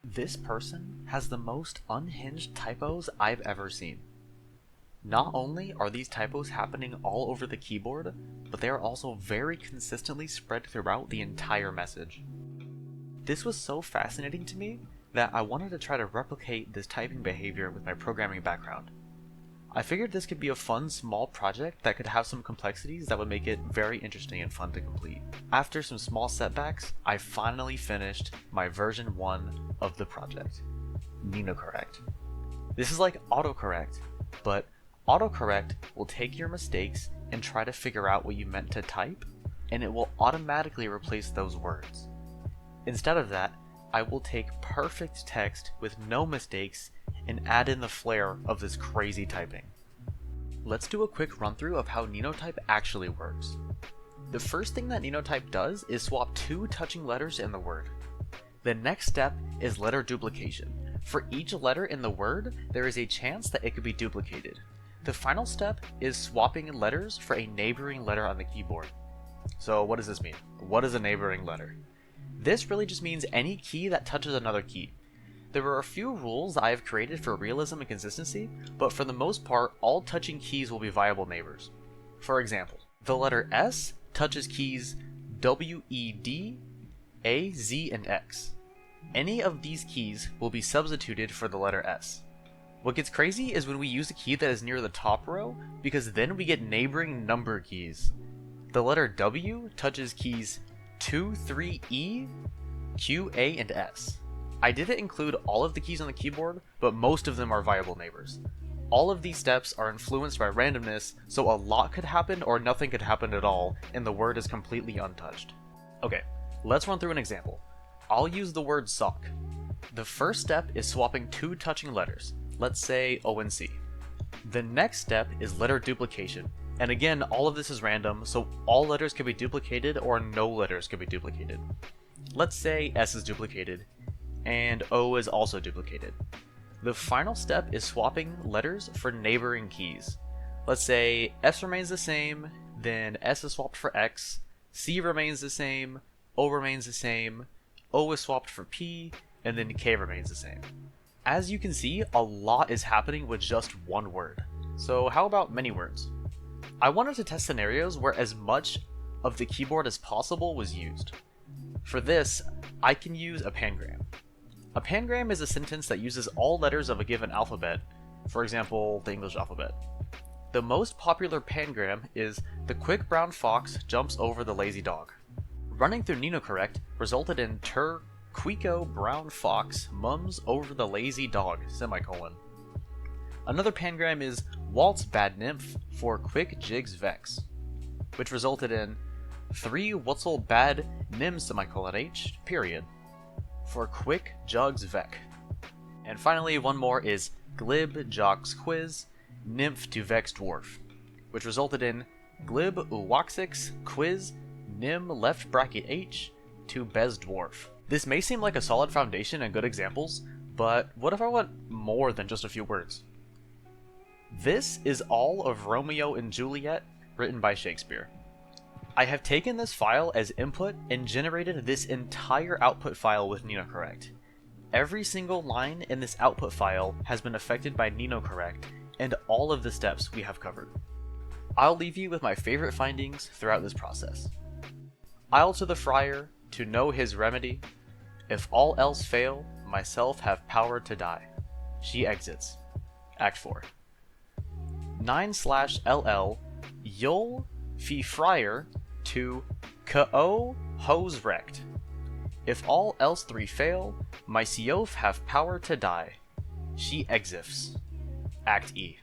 This person has the most unhinged typos I've ever seen. Not only are these typos happening all over the keyboard, but they are also very consistently spread throughout the entire message. This was so fascinating to me that I wanted to try to replicate this typing behavior with my programming background. I figured this could be a fun small project that could have some complexities that would make it very interesting and fun to complete. After some small setbacks, I finally finished my version 1 of the project, NinoCorrect. This is like AutoCorrect, but AutoCorrect will take your mistakes and try to figure out what you meant to type, and it will automatically replace those words. Instead of that, I will take perfect text with no mistakes and add in the flair of this crazy typing. Let's do a quick run through of how NinoType actually works. The first thing that NinoType does is swap two touching letters in the word. The next step is letter duplication. For each letter in the word, there is a chance that it could be duplicated. The final step is swapping letters for a neighboring letter on the keyboard. So what does this mean? What is a neighboring letter? This really just means any key that touches another key. There are a few rules I have created for realism and consistency, but for the most part, all touching keys will be viable neighbors. For example, the letter S touches keys W, E, D, A, Z, and X. Any of these keys will be substituted for the letter S. What gets crazy is when we use a key that is near the top row, because then we get neighboring number keys. The letter W touches keys 2, 3, E, Q, A, and S. I didn't include all of the keys on the keyboard, but most of them are viable neighbors. All of these steps are influenced by randomness, so a lot could happen or nothing could happen at all, and the word is completely untouched. Okay, let's run through an example. I'll use the word sock. The first step is swapping two touching letters, let's say O and C. The next step is letter duplication, and again, all of this is random, so all letters can be duplicated or no letters can be duplicated. Let's say S is duplicated, and O is also duplicated. The final step is swapping letters for neighboring keys. Let's say S remains the same, then S is swapped for X, C remains the same, O remains the same, O is swapped for P, and then K remains the same. As you can see, a lot is happening with just one word. So how about many words? I wanted to test scenarios where as much of the keyboard as possible was used. For this, I can use a pangram. A pangram is a sentence that uses all letters of a given alphabet, for example, the English alphabet. The most popular pangram is "the quick brown fox jumps over the lazy dog." Running through NinoCorrect resulted in "Quico brown fox mums over the lazy dog," semicolon. Another pangram is "waltz bad nymph for quick jigs vex," which resulted in "3 wutzel bad nim semicolon h period for quick jugs vec." And finally, one more is "glib jocks quiz nymph to vex dwarf," which resulted in "glib uwaxix quiz nim left bracket h to bez dwarf." This may seem like a solid foundation and good examples, but what if I want more than just a few words? This is all of Romeo and Juliet written by Shakespeare. I have taken this file as input and generated this entire output file with NinoCorrect. Every single line in this output file has been affected by NinoCorrect and all of the steps we have covered. I'll leave you with my favorite findings throughout this process. I'll to the friar to know his remedy. If all else fail, myself have power to die. She exits. Act 4. 9/LL Yul fi friar to ko hose wrecked. If all else three fail, myself have power to die. She exifs. Act E.